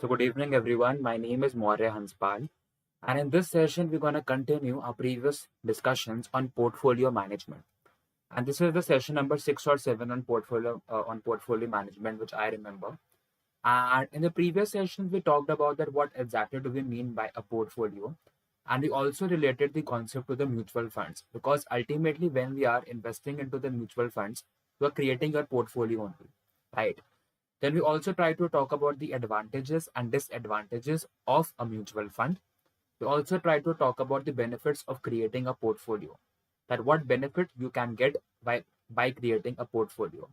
So good evening, everyone. My name is Maurya Hanspal, and in this session, we're going to continue our previous discussions on portfolio management. And this is the session number 6 or 7 on portfolio management, which I remember. And in the previous sessions, we talked about that what exactly do we mean by a portfolio, and we also related the concept to the mutual funds because ultimately, when we are investing into the mutual funds, we are creating your portfolio only, right? Then we also try to talk about the advantages and disadvantages of a mutual fund. We also try to talk about the benefits of creating a portfolio. That what benefit you can get by creating a portfolio.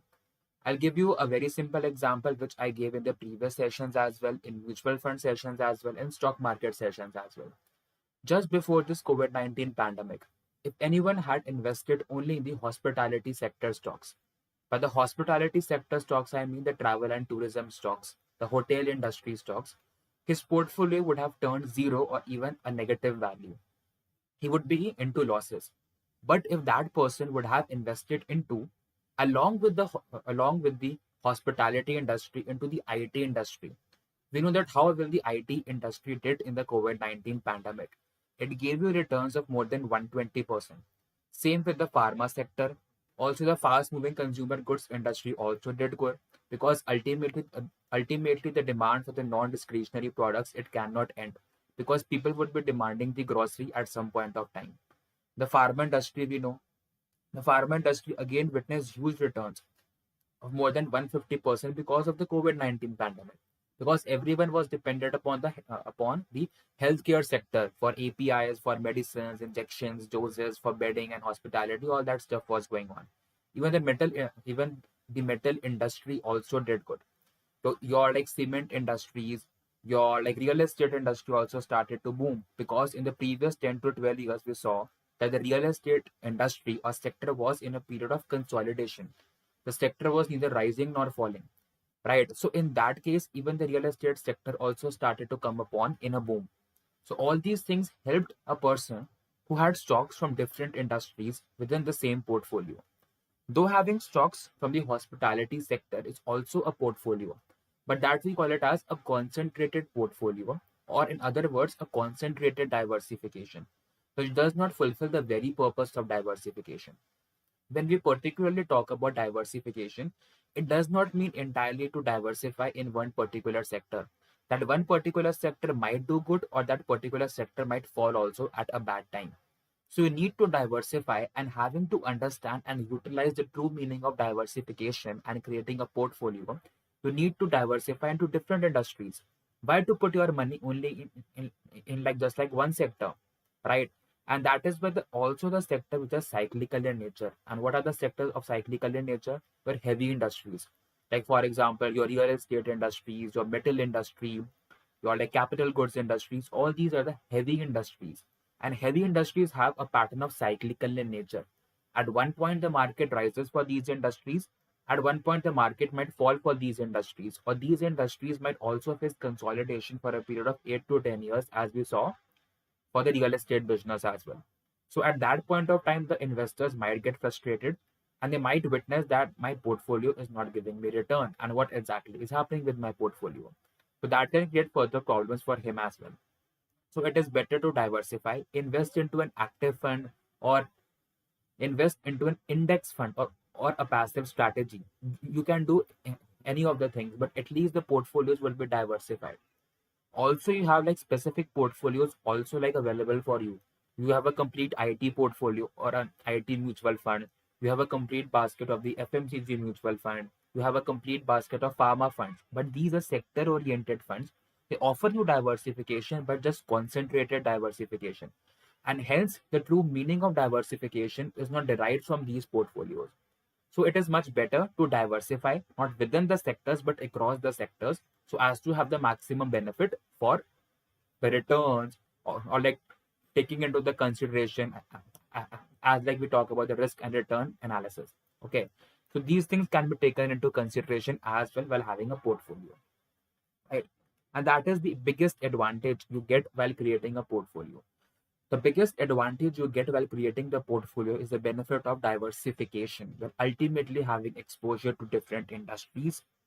I'll give you a very simple example which I gave in the previous sessions as well, in mutual fund sessions as well, in stock market sessions as well. Just before this COVID-19 pandemic, if anyone had invested only in the hospitality sector stocks, by the hospitality sector stocks, I mean the travel and tourism stocks, the hotel industry stocks, his portfolio would have turned zero or even a negative value. He would be into losses. But if that person would have invested into, along with the hospitality industry, into the IT industry, we know that how well the IT industry did in the COVID-19 pandemic. It gave you returns of more than 120%. Same with the pharma sector. Also, the fast-moving consumer goods industry also did good because ultimately the demand for the non-discretionary products it cannot end because people would be demanding the grocery at some point of time. The pharma industry, we know, the pharma industry again witnessed huge returns of more than 150% because of the COVID-19 pandemic. Because everyone was dependent upon the healthcare sector for APIs, for medicines, injections, doses, for bedding and hospitality. All that stuff was going on. Even the metal industry also did good. So your like cement industries, your like real estate industry also started to boom because in the previous 10 to 12 years we saw that the real estate industry or sector was in a period of consolidation. The sector was neither rising nor falling, right? So in that case, even the real estate sector also started to come upon in a boom. So all these things helped a person who had stocks from different industries within the same portfolio. Though having stocks from the hospitality sector is also a portfolio, but that we call it as a concentrated portfolio, or in other words, a concentrated diversification. So it does not fulfill the very purpose of diversification. When we particularly talk about diversification, it does not mean entirely to diversify in one particular sector. That one particular sector might do good or that particular sector might fall also at a bad time. So you need to diversify and having to understand and utilize the true meaning of diversification and creating a portfolio, you need to diversify into different industries. Why to put your money only in like just like one sector, right? And that is where also the sector which is cyclical in nature. And what are the sectors of cyclical in nature? Were heavy industries. Like for example, your real estate industries, your metal industry, your like capital goods industries, all these are the heavy industries. And heavy industries have a pattern of cyclical in nature. At one point, the market rises for these industries. At one point, the market might fall for these industries, or these industries might also face consolidation for a period of 8 to 10 years, as we saw for the real estate business as well. So at that point of time, the investors might get frustrated and they might witness that my portfolio is not giving me return and what exactly is happening with my portfolio. So that can create further problems for him as well. So it is better to diversify, invest into an active fund or invest into an index fund or a passive strategy. You can do any of the things, but at least the portfolios will be diversified. Also you have like specific portfolios also like available for you. You have a complete IT portfolio or an IT mutual fund. You have a complete basket of the FMCG mutual fund. You have a complete basket of pharma funds, but these are sector oriented funds. They offer you diversification but just concentrated diversification, and hence the true meaning of diversification is not derived from these portfolios. So it is much better to diversify not within the sectors but across the sectors so as to have the maximum benefit for the returns, or like taking into the consideration as like we talk about the risk and return analysis. Okay. So these things can be taken into consideration as well while having a portfolio. Right. And that is the biggest advantage you get while creating a portfolio. The biggest advantage you get while creating the portfolio is the benefit of diversification. You're ultimately having exposure to different industries,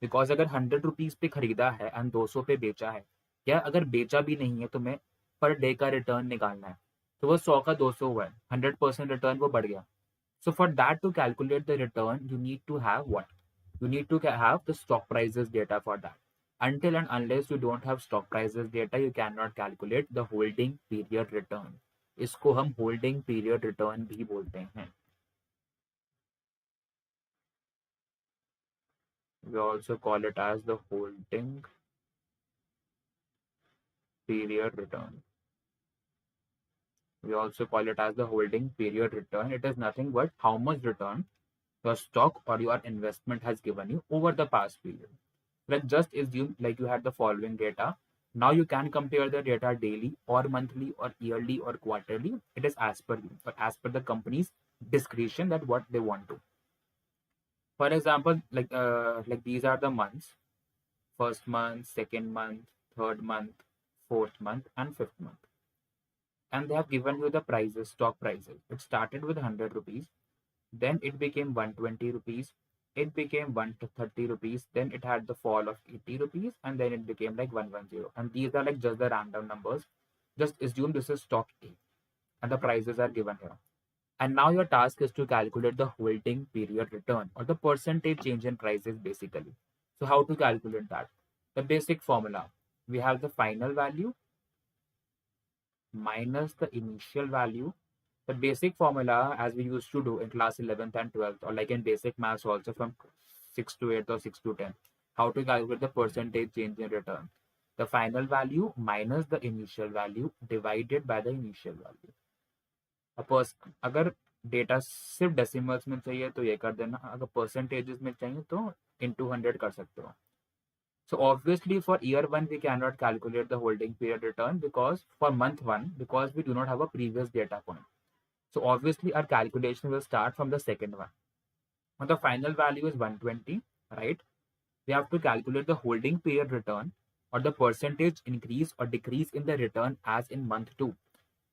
because अगर 100 rupees पे खरीदा है and 200 पे बेचा है, या अगर बेचा भी नहीं है, तुम्हें पर डे का रिटर्न निकालना है, तो वो 100 का 200 हुआ है, 100% रिटर्न वो बढ़ गया. So for that to calculate the return, you need to have what? You need to have the stock prices data for that. Until and unless you don't have stock prices data, you cannot calculate the holding period return. इसको हम holding period return भी बोलते हैं. We also call it as the holding period return. We also call it as the holding period return. It is nothing but how much return your stock or your investment has given you over the past period. Like just assume like you had the following data. Now you can compare the data daily or monthly or yearly or quarterly. It is as per you, but as per the company's discretion that what they want to. For example, like these are the months: first month, second month, third month, fourth month, and fifth month. And they have given you the prices, stock prices. It started with 100 rupees, then it became 120 rupees, it became 130 rupees, then it had the fall of 80 rupees, and then it became like 110. And these are like just the random numbers. Just assume this is stock A and the prices are given here. And now your task is to calculate the holding period return or the percentage change in prices basically. So how to calculate that? The basic formula: we have the final value minus the initial value. The basic formula, as we used to do in class 11th and 12th, or like in basic maths also from 6 to 8 or 6 to 10, how to calculate the percentage change in return. The final value minus the initial value divided by the initial value. अगर data सिर्फ decimals में चाहिए तो ये कर देना, अगर percentages में चाहिए तो into 100 कर सकते हो. So obviously for year 1 we cannot calculate the holding period return because for month 1, because we do not have a previous data point. So obviously our calculation will start from the second one. When the final value is 120, right? We have to calculate the holding period return or the percentage increase or decrease in the return as in month 2.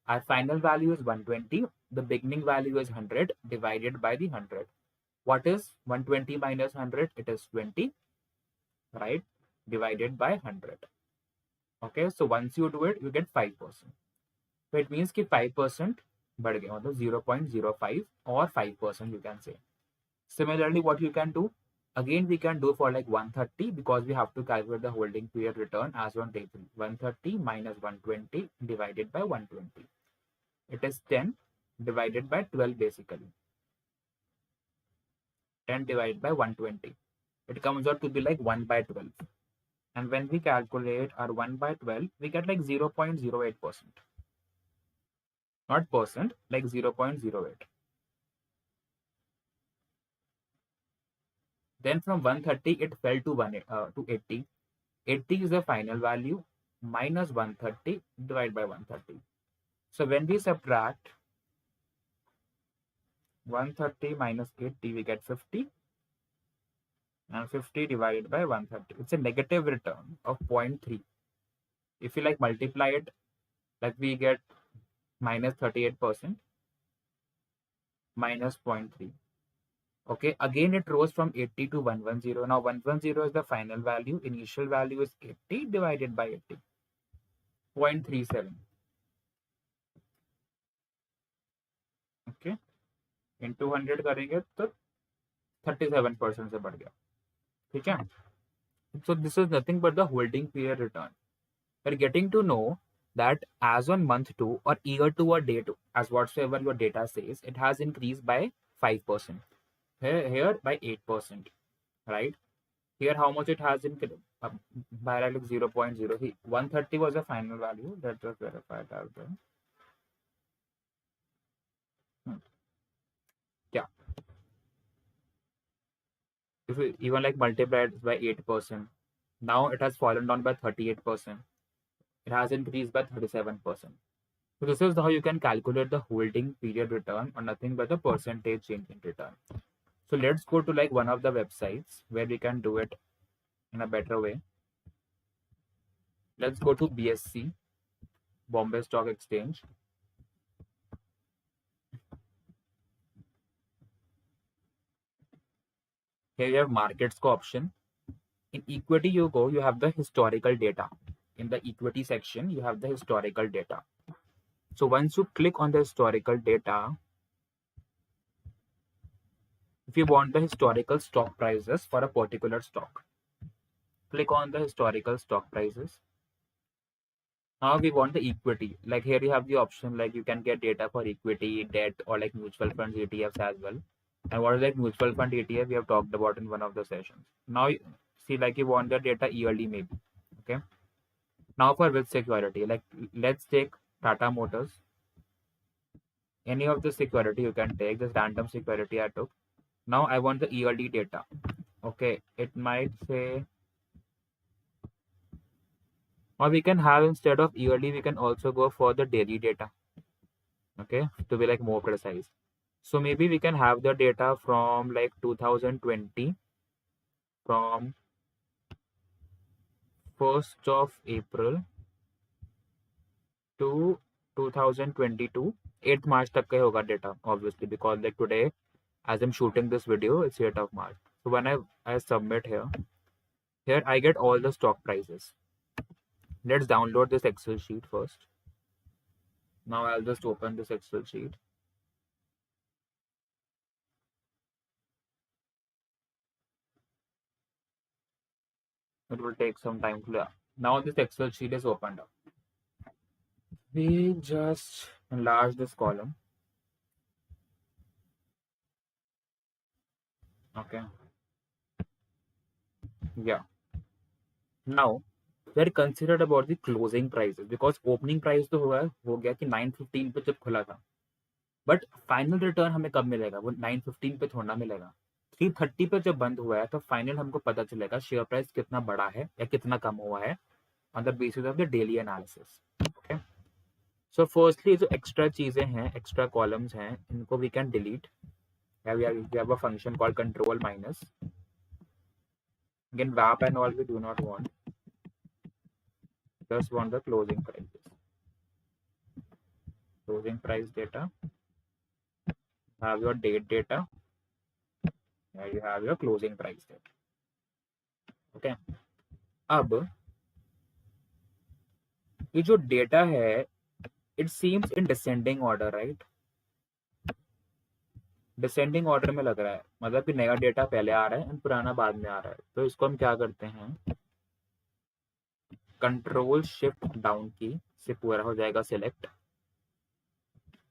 Our final value is 120. The beginning value is 100 divided by the 100. What is 120 minus 100? It is 20, right? Divided by 100. Okay, so once you do it, you get 5%. So it means कि 5% बढ़ गया, मतलब 0.05 or 5% you can say. Similarly, what you can do, again we can do for like 130 because we have to calculate the holding period return as on day 3. 130 minus 120 divided by 120. It is 10 divided by 12 basically. 10 divided by 120. It comes out to be like 1 by 12. And when we calculate our 1 by 12, we get like 0.08%. Not percent, like 0.08. Then from 130, it fell to 80. 80 is the final value minus 130 divided by 130. So when we subtract 130 minus 80, we get 50. And 50 divided by 130. It's a negative return of 0.3. If you like multiply it, like we get minus 38% minus 0.3. Okay, again it rose from 80 to 110. Now 110 is the final value. Initial value is 80 divided by 80. 0.37. Okay, into 100 करेंगे तो 37% से बढ़ गया. ठीक है. So this is nothing but the holding period return. We're getting to know that as on month 2 or year 2 or day 2, as whatsoever your data says, it has increased by 5%. Here by 8%, right? Here how much it has increased? By like 0.0. 130 was the final value. Let us verify that. Yeah. If we even like multiply it by 8%, now it has fallen down by 38%. It has increased by 37%. So this is how you can calculate the holding period return or nothing but the percentage change in return. So let's go to like one of the websites where we can do it in a better way. Let's go to BSC, Bombay Stock Exchange. Here you have markets option. In equity, you have the historical data. In the equity section, you have the historical data. So once you click on the historical data, if you want the historical stock prices for a particular stock, click on the historical stock prices. Now we want the equity. Like here you have the option, like you can get data for equity, debt, or like mutual funds, ETFs as well. And what is like mutual fund ETF, we have talked about in one of the sessions. Now see, like you want the data yearly maybe. Okay. Now for which security, like let's take Tata Motors. Any of the security you can take, this random security I took. Now I want the yearly data. Okay, it might say, or we can have, instead of yearly, we can also go for the daily data. Okay, to be like more precise. So maybe we can have the data from like 2020, from 1st of April to 2022, 8th March तक का होगा data, obviously, because like today, as I'm shooting this video, it's 8th of March. So when I submit here I get all the stock prices. Let's download this Excel sheet first. Now I'll just open this Excel sheet. It will take some time to learn. Now this Excel sheet is opened up. We just enlarge this column. Okay. Yeah. Now we're considered about the closing prices, because opening price तो हो गया कि 9:15 पे जब खुला था, but final return हमें कब मिलेगा? वो 9:15 पे थोड़ा मिलेगा। 3:30 पे जब बंद हुआ है तो फाइनल हमको पता चलेगा शेयर प्राइस कितना बढ़ा है या कितना कम हुआ है, on the basis of the daily analysis. Okay, so firstly जो एक्स्ट्रा चीजें हैं, एक्स्ट्रा कॉलम्स हैं, इनको we can delete. We have a function called control minus. Again, WAP and all we do not want. Just want the closing prices. Closing price data. Have your date data. Here you have your closing price data. Okay. अब ये जो data है, it seems in descending order, right? Descending order में लग रहा है, मतलब कि नया डेटा पहले आ रहा है और पुराना बाद में आ रहा है. तो इसको हम क्या करते हैं, कंट्रोल शिफ्ट डाउन की से पूरा हो जाएगा select.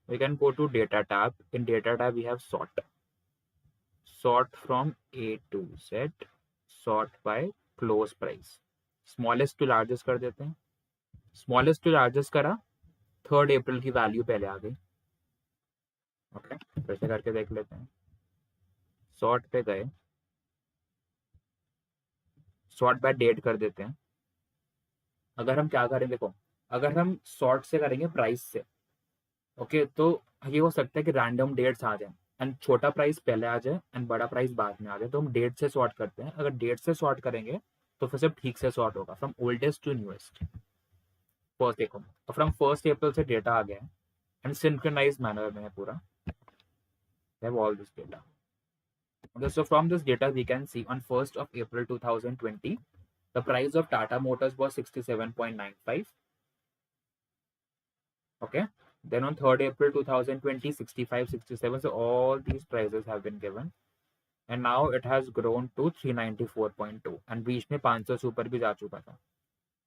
We can go to data tab. In data tab we have sort from A to Z, sort by close price. Smallest to largest कर देते हैं. स्मॉलेस्ट टू लार्जेस्ट करा, 3 अप्रैल की वैल्यू पहले आ गई. ओके, फिर से करके देख लेते हैं. सॉर्ट पे गए, सॉर्ट बाय डेट कर देते हैं. अगर हम क्या करें, देखो, अगर हम सॉर्ट से करेंगे प्राइस से, ओके, तो ये हो सकता है कि रैंडम डेट्स आ जाए एंड छोटा प्राइस पहले आ जाए एंड बड़ा प्राइस बाद में आ जाए. तो हम डेट से सॉर्ट करते हैं. अगर डेट से सॉर्ट करेंगे तो फिर सब ठीक से सॉर्ट होगा, from oldest to newest. First देखो, फ्रॉम 1st अप्रैल से डेटा आ गया है एंड सिंक्रोनाइज मैनर में है पूरा. Have all this data. Okay, so from this data we can see on 1st of April 2020 the price of Tata Motors was 67.95. Okay, then on 3rd April 2020 65, 67. So all these prices have been given and now it has grown to 394.2 and बीच में 500 से ऊपर भी जा चुका था.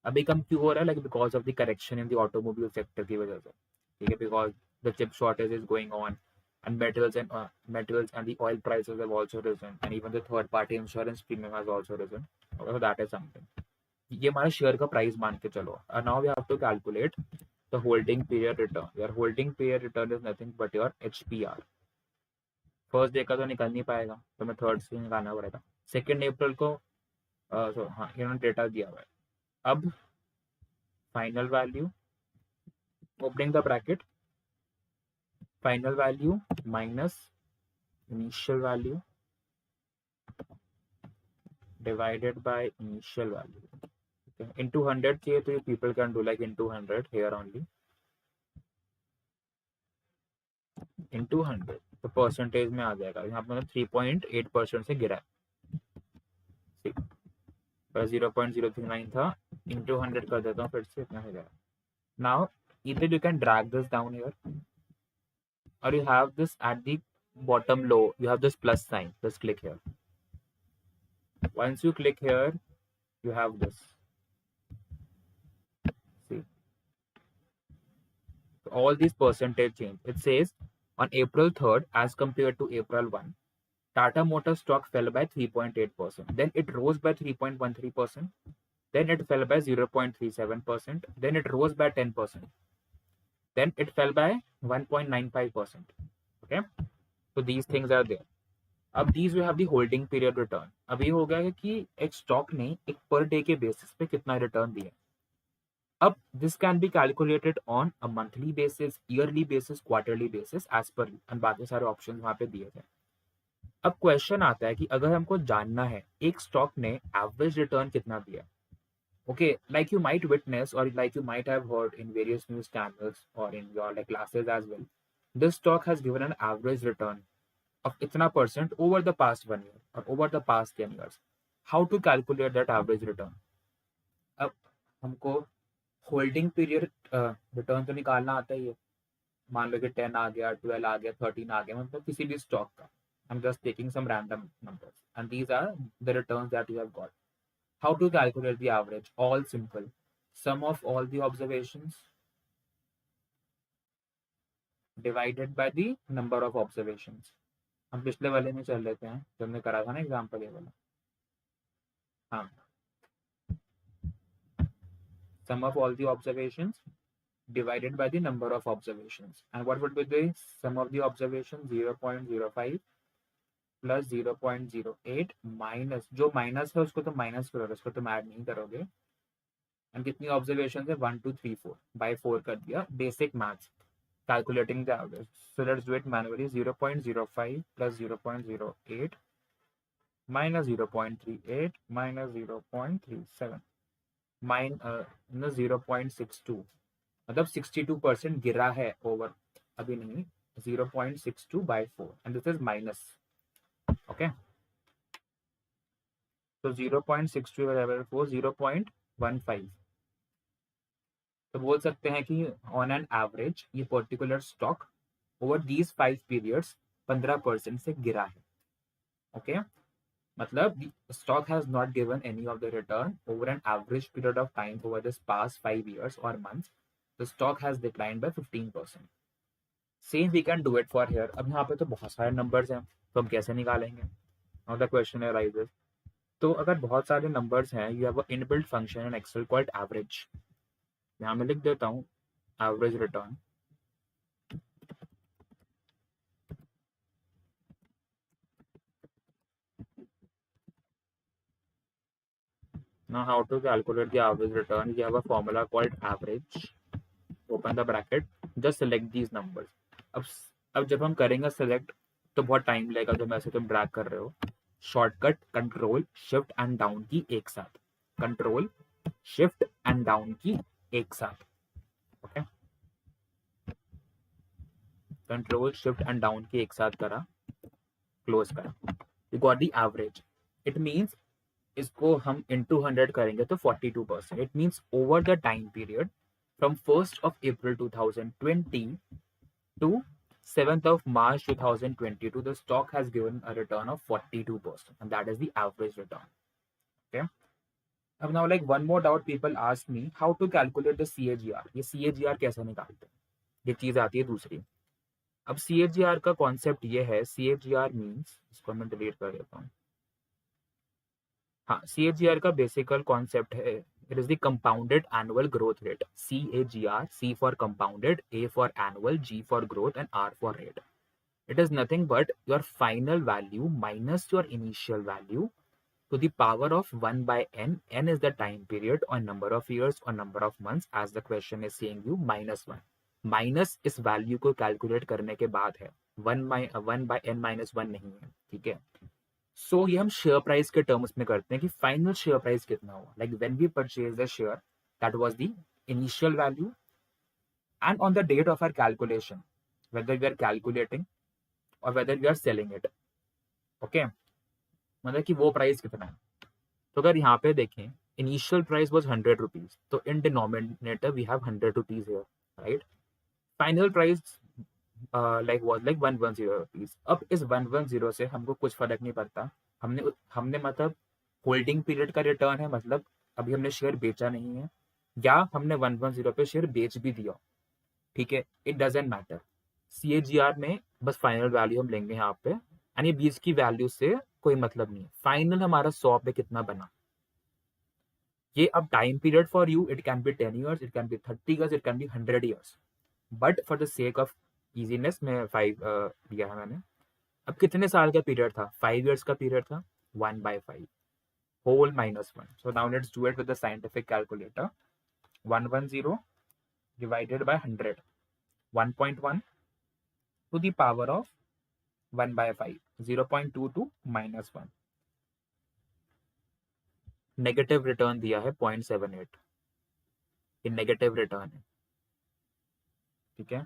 अभी कम क्यों हो रहा है? Like because of the correction in the automobile sector की वजह से, ठीक है, because the chip shortage is going on and metals and the oil prices have also risen and even the third party insurance premium has also risen. Okay, so that is something. ये हमारा share का price मान के चलो. And now we have to calculate the holding period return. Your holding period return is nothing but your HPR. First day का तो निकल नहीं पाएगा, तो मैं थर्ड से निकालना पड़ेगा. 2nd अप्रैल को हाँ, इन्होंने डेटा दिया हुआ है. अब final value, opening the bracket, final value minus initial value divided by initial value. Okay. Into 100K, so people can do like into 100 here only. Into 100 तो परसेंटेज में आ जाएगा. यहाँ पर 3.8% से गिरा है. 0.039 था, इंटू 100 कर देता हूँ, फिर से इतना हो जाएगा. Now either you can drag this down here, or you have this at the bottom low, you have this plus sign. Just click here. Once you click here, you have this. See, so all these percentage change. It says on April 3rd as compared to April 1, Tata Motors stock fell by 3.8%. Then it rose by 3.13%. Then it fell by 0.37%. Then it rose by 10%. Then it fell by 1.95%. Okay, so these things are there. अब these we have the holding period return. अब ये हो गया है कि एक stock ने एक पर डे के बेसिस पे कितना रिटर्न दिया. अब this can be calculated on a monthly basis, yearly basis, quarterly basis, as per, and बाकी सारे ऑप्शन वहां पे दिए थे. अब क्वेश्चन आता है कि अगर हमको जानना है एक स्टॉक ने एवरेज रिटर्न कितना दिया. Okay, like you might witness or like you might have heard in various news channels or in your like classes as well, this stock has given an average return of itna percent over the past 1 year or over the past 10 years. How to calculate that average return? अब हमको holding period return तो निकालना आता ही है. मान लो कि 10 आ गया, 12 आ गया, 13 आ गया, मतलब किसी भी स्टॉक का. I'm just taking some random numbers and these are the returns that you have got. How to calculate the average? All simple. Sum of all the observations divided by the number of observations. हम पिछले वाले में चल लेते हैं, जब हमने करा था ना एग्जाम्पल ये वाला. हाँ, sum of all the observations divided by the number of observations. And what would be the sum of the observations? 0.05 plus 0.08 minus, जो माइनस है उसको तो माइनस करोगे, उसको तुम ऐड नहीं करोगे. एंड कितनी ऑब्जर्वेशन है? 1 2 3 4 बाय 4 कर दिया. Basic maths, calculating the average. So let's do it manually. 0.05 plus 0.08 minus 0.38 minus 0.37 minus 0.62. मतलब 62% गिरा है ओवर, अभी नहीं, 0.62 by 4 and this is minus. Okay, so 0.62 by 4, 0.15. तो बोल सकते हैं कि ऑन एन एवरेज ये particular stock over these 5 periods 15% से गिरा है. ओके, मतलब stock has not given any of the return over an average period of time over this past 5 years और months. The stock has declined by 15%. Same we can do it for here. अब यहाँ पे तो बहुत सारे numbers हैं, तो हम कैसे निकालेंगे? Now the question arises. तो अगर बहुत सारे नंबर्स हैं, you have a inbuilt function in Excel called average. यहाँ मैं लिख देता हूँ average return. Now how to calculate the average return? You have a formula called average. Open the bracket. Just select these numbers. अब जब हम करेंगे select तो बहुत टाइम लगेगा, जब ऐसे तुम ड्रैग कर रहे हो. Shortcut control shift and down की एक साथ, कंट्रोल शिफ्ट एंड डाउन की एक साथ. Okay, control shift and down की एक साथ करा, क्लोज करा. You got the average. It means इसको हम इंटू 100 करेंगे तो 42%. It means over the time period from 1st of April 2020 to 7th of March 2022, the stock has given a return of 42%, and that is the average return. Okay. Now, like one more doubt people ask me, how to calculate the CAGR? ये CAGR कैसे निकालते हैं? ये चीज आती है दूसरी. अब CAGR का कॉन्सेप्ट ये है, CAGR मीन्स, इसको मैं डिलीट कर देता हूँ. हाँ, CAGR का बेसिकल कॉन्सेप्ट है, it is the compounded annual growth rate. CAGR, C for compounded, A for annual, G for growth, and R for rate. It is nothing but your final value minus your initial value to the power of 1 by n. N is the time period or number of years or number of months, as the question is saying you, minus 1. Minus इस value को calculate करने के बाद है, 1 by n minus 1 नहीं है. ठीक है. सो ये हम शेयर प्राइस के टर्म्स में करते हैं कि फाइनल शेयर प्राइस कितना हुआ. Like when we purchase the share, that was the initial value, and on the date of our calculation, whether we are calculating और whether we are selling it. Okay, मतलब कि वो price कितना है. तो अगर यहाँ पे देखें, इनिशियल प्राइस वॉज 100 रुपीज, तो in denominator we have 100 rupees here, right? Final price like was like 110 rupees. अब इस 110 से हमको कुछ फर्क नहीं पड़ता, हमने हमने मतलब होल्डिंग पीरियड का रिटर्न है, मतलब अभी हमने शेयर बेचा नहीं है, या हमने 110 पे शेयर बेच भी दिया, ठीक है, इट डजेंट मैटर। CAGR में बस फाइनल वैल्यू हम लेंगे यहाँ पे, यानी बीच की वैल्यू से कोई मतलब नहीं है। फाइनल हमारा 100 पे कितना बना, ये अब time period for you, it can be 10 years, it can be 30 years, it can be 100 years, but for the sake of easiness में 5 दिया है मैंने। अब कितने साल का पीरियड था? 5 years का पीरियड था। 1/5 whole -1, so now let's do it with the scientific calculator. 110 divided by 100, 1.1 to the power of 1/5, 0.22 -1। Negative return दिया है 0.78, ये नेगेटिव रिटर्न है, ठीक है,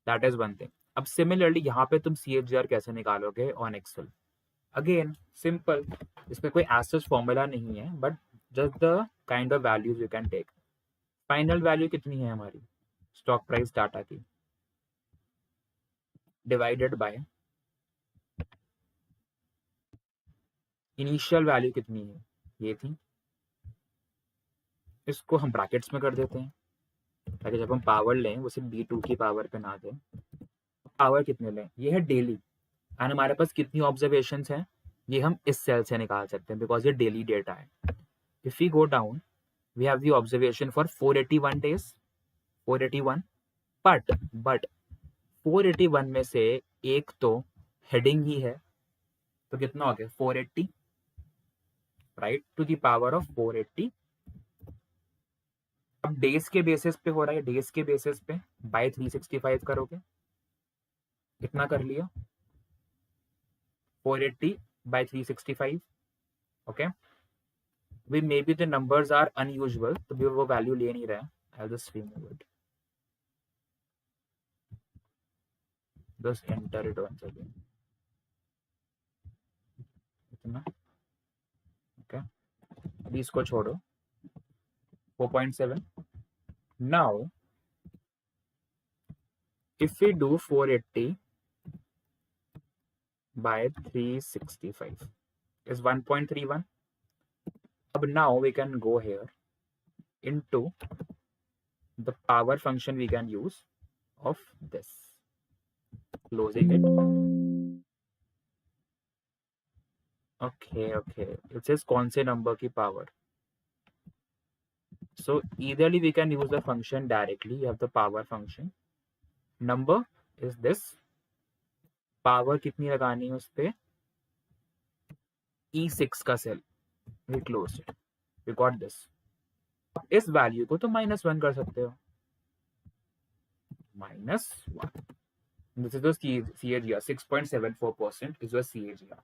दैट इज वन थिंग। अब सिमिलरली यहाँ पे तुम CAGR कैसे निकालोगे ऑन एक्सेल? अगेन सिंपल, इसमें कोई एज फॉर्मूला नहीं है, but just the kind of values you can take. Final value कितनी है हमारी स्टॉक प्राइस डाटा की, डिवाइडेड बाय इनिशियल वैल्यू कितनी है, ये थी। इसको हम ब्रैकेट्स में कर देते हैं, ताकि जब हम पावर लें वो सिर्फ B2 की पावर पे ना दें। पावर कितने लें, ये है डेली, एंड हमारे पास कितनी ऑब्जर्वेशन हैं, ये हम इस सेल से निकाल सकते हैं, बिकॉज ये डेली डेटा है। If we go down, we have the observation for 481 days, 481, but 481 में से एक तो हेडिंग ही है, तो कितना हो गया 480, right, to the power of 480। अब डेज के बेसिस पे हो रहा है, डेज के बेसिस पे बाय 365 करोगे, कितना कर लिया 480 by 365, okay. We may be the numbers are unusual, तो भी वो वैल्यू ले नहीं रहा है, I will just remove it, just enter it once again, इतना, ओके। अभी इसको छोड़ो, 4.7। Now if we do 480 by 365 is 1.31. अब now we can go here into the power function we can use of this, closing it, okay, it says कौन से number की power, so eitherly we can use the function directly, you have the power function, number is this, power कितनी लगानी है उस पे, E6 का cell, we closed it, we got this। इस वैल्यू को तो -1 कर सकते हो, -1, this is the CAGR, 6.74% is your CAGR,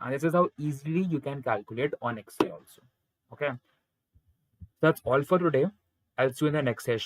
and this is how easily you can calculate on Excel also, okay? That's all for today. I'll see you in the next session.